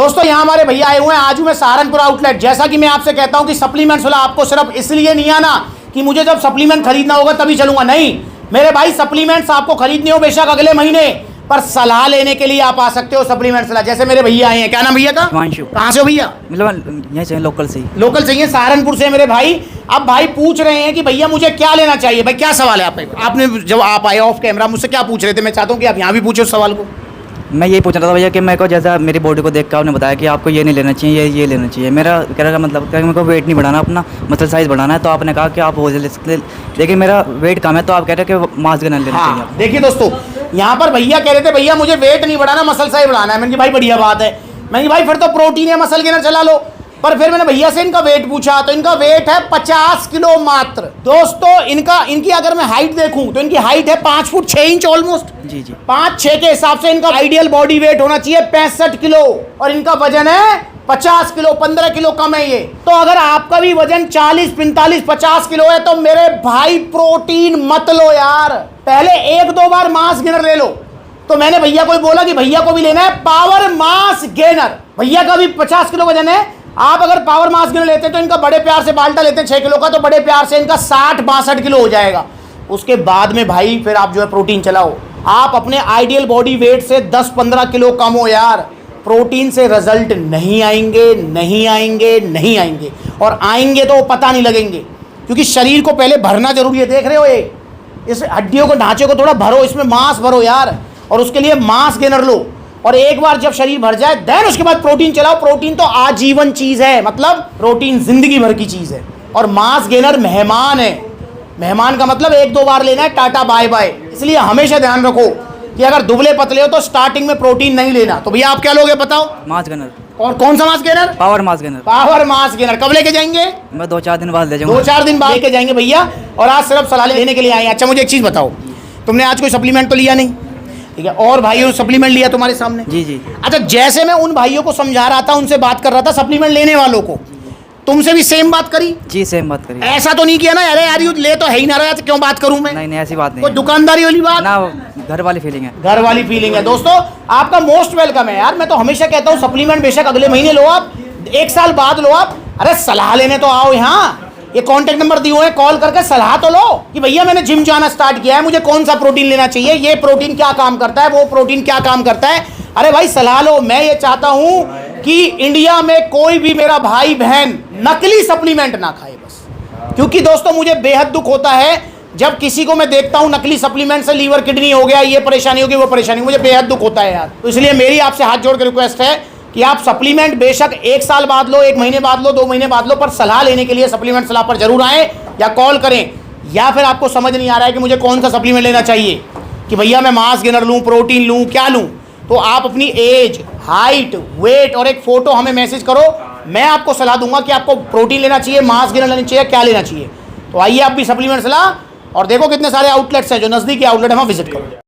दोस्तों यहाँ हमारे भैया आए हुए हैं आजू में सहारनपुर आउटलेट। जैसा कि मैं आपसे कहता हूँ कि सप्लीमेंट्स वाला आपको सिर्फ इसलिए नहीं आना कि मुझे जब सप्लीमेंट खरीदना होगा तभी चलूंगा, नहीं मेरे भाई, सप्लीमेंट्स आपको खरीदनी हो बेशक अगले महीने, पर सलाह लेने के लिए आप आ सकते हो सप्लीमेंट्स वाला। जैसे मेरे भैया आए हैं, क्या नाम भैया का? हिमांशु। कहाँ से हो भैया? मतलब यहीं से लोकल से ही। लोकल चाहिए, सहारनपुर से मेरे भाई। अब भाई पूछ रहे हैं कि भैया मुझे क्या लेना चाहिए। भाई क्या सवाल है आपने जब आप आए ऑफ कैमरा मुझसे क्या पूछ रहे थे? मैं चाहता हूँ कि आप यहाँ भी पूछो उस सवाल को। मैं यही पूछ रहा था भैया कि मेरे को जैसा मेरी बॉडी को देख कर आपने बताया कि आपको ये नहीं लेना चाहिए, ये लेना चाहिए। मेरा कहने का मतलब क्या, मेरे को वेट नहीं बढ़ाना, अपना मसल साइज़ बढ़ाना है, तो आपने कहा कि आप वो ले सकते, लेकिन मेरा वेट कम है तो आप कह रहे हैं कि मास गेनर लेना चाहिए। देखिए दोस्तों, यहाँ पर भैया कह रहे थे भैया मुझे वेट नहीं बढ़ाना, मसल साइज बढ़ाना है। मैंने कहा भाई बढ़िया बात है। मैंने कहा भाई फिर तो प्रोटीन या मसल गेनर चला लो। पर फिर मैंने भैया से इनका वेट पूछा तो इनका वेट है 50 किलो मात्र। दोस्तों इनकी अगर मैं हाइट देखूं तो इनकी हाइट है 5 फुट 6 इंच ऑलमोस्ट। जी जी। 5-6 के हिसाब से इनका आइडियल बॉडी वेट होना चाहिए 65 किलो, और इनका वजन है 50 किलो, 15 किलो कम है ये। तो अगर आपका भी वजन 40, 45, 50 किलो है तो मेरे भाई प्रोटीन मत लो यार, पहले 1-2 बार मास गेनर ले लो। तो मैंने भैया को बोला कि भैया को भी लेना है पावर मास गेनर। भैया का भी 50 किलो वजन है। आप अगर पावर मास गेनर लेते हैं तो इनका बड़े प्यार से बाल्टा लेते हैं 6 किलो का, तो बड़े प्यार से इनका 60-62 किलो हो जाएगा। उसके बाद में भाई फिर आप जो है प्रोटीन चलाओ। आप अपने आइडियल बॉडी वेट से 10-15 किलो कम हो यार, प्रोटीन से रिजल्ट नहीं आएंगे, नहीं आएंगे, नहीं आएंगे। और आएंगे तो पता नहीं लगेंगे, क्योंकि शरीर को पहले भरना जरूरी है। देख रहे हो ये, इस हड्डियों को, ढांचे को थोड़ा भरो, इसमें मांस भरो यार, और उसके लिए मास गेनर लो। और एक बार जब शरीर भर जाए देन उसके बाद प्रोटीन चलाओ। प्रोटीन तो आजीवन चीज है, मतलब प्रोटीन जिंदगी भर की चीज है। और मास गेनर मेहमान है। मेहमान का मतलब 1-2 बार लेना है, टाटा बाय बाय। इसलिए हमेशा ध्यान रखो कि अगर दुबले पतले हो तो स्टार्टिंग में प्रोटीन नहीं लेना। तो भैया आप क्या लोगे बताओ? Mass gainer. और कौन सा mass gainer? Power mass gainer. Power mass gainer. कब लेके जाएंगे? मैं 2-4 दिन बाद ले जाऊंगा। 2-4 दिन बाद लेके जाएंगे भैया। और आज सिर्फ सलाह लेने के लिए आए। अच्छा मुझे एक चीज बताओ, तुमने आज कोई सप्लीमेंट तो लिया नहीं, ठीक है? और भाइयों ने सप्लीमेंट लिया तुम्हारे सामने? जी जी। अच्छा, जैसे मैं उन भाइयों को समझा रहा था, उनसे बात कर रहा था सप्लीमेंट लेने वालों को, तुमसे भी सेम बात करी? जी सेम बात करी। ऐसा तो नहीं किया ना अरे यार ले तो है ही ना रहा, क्यों बात करूं मैं? नहीं ऐसी बात नहीं। कोई दुकानदारी वाली बात ना, घर वाली फीलिंग है। घर वाली फीलिंग है। दोस्तों आपका मोस्ट वेलकम है यार। मैं तो हमेशा कहता हूँ सप्लीमेंट बेशक अगले महीने लो, आप 1 साल बाद लो आप। अरे सलाह लेने तो आओ यहाँ, ये कॉन्टेक्ट नंबर दिए हुए हैं, कॉल करके सलाह तो लो कि भैया मैंने जिम जाना स्टार्ट किया है, मुझे कौन सा प्रोटीन लेना चाहिए, ये प्रोटीन क्या काम करता है, वो प्रोटीन क्या काम करता है। अरे भाई सलाह लो। मैं ये चाहता हूं कि इंडिया में कोई भी मेरा भाई बहन नकली सप्लीमेंट ना खाए बस। क्योंकि दोस्तों मुझे बेहद दुख होता है जब किसी को मैं देखता हूं नकली सप्लीमेंट से लीवर किडनी हो गया, ये परेशानी होगी, वो परेशानी, मुझे बेहद दुख होता है यार। तो इसलिए मेरी आपसे हाथ जोड़ के रिक्वेस्ट है कि आप सप्लीमेंट बेशक 1 साल बाद लो, 1 महीने बाद लो, 2 महीने बाद लो, पर सलाह लेने के लिए सप्लीमेंट सलाह पर जरूर आएँ या कॉल करें। या फिर आपको समझ नहीं आ रहा है कि मुझे कौन सा सप्लीमेंट लेना चाहिए, कि भैया मैं मास गेनर लूँ, प्रोटीन लूँ, क्या लूँ, तो आप अपनी एज, हाइट, वेट और एक फ़ोटो हमें मैसेज करो। मैं आपको सलाह दूंगा कि आपको प्रोटीन लेना चाहिए, मास गेनर लेना चाहिए, क्या लेना चाहिए। तो आइए आप भी सप्लीमेंट सलाह, और देखो कितने सारे आउटलेट्स हैं, जो नज़दीकी आउटलेट है वहाँ विजिट करो।